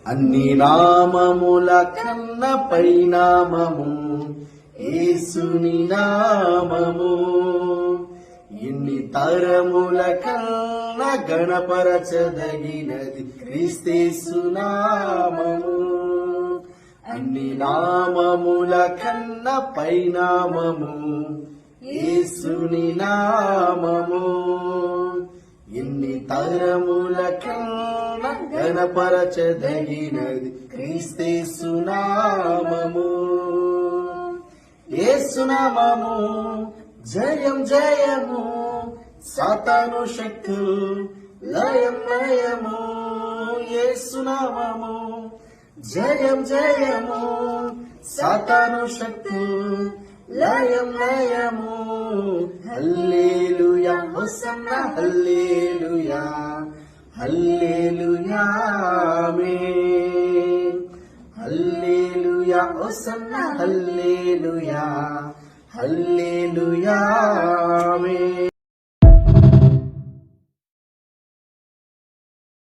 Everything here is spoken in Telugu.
అన్ని నామముల కన్న పైనామము యేసుని నామము. ఇన్ని తరముల కన్న గణపరచదగినది క్రీస్తేసు నామము. అన్ని నామముల కన్న పైనామము యేసుని నామము. ఇన్ని తరముల కన్న గణపరచదగినది క్రీస్తేసు నామము. యేసు నామము జయం జయము, సాతాను శక్తులు లయం లయము. యేసు నామము జయం జయము, సాతాను శక్తులు లయం లయము. హల్లెలూయా హోసన్నా హల్లెలూయా హల్లెలూయా ఆమేన్. హల్లెలూయా హోసన్నా హల్లెలూయా హల్లెలూయా ఆమేన్.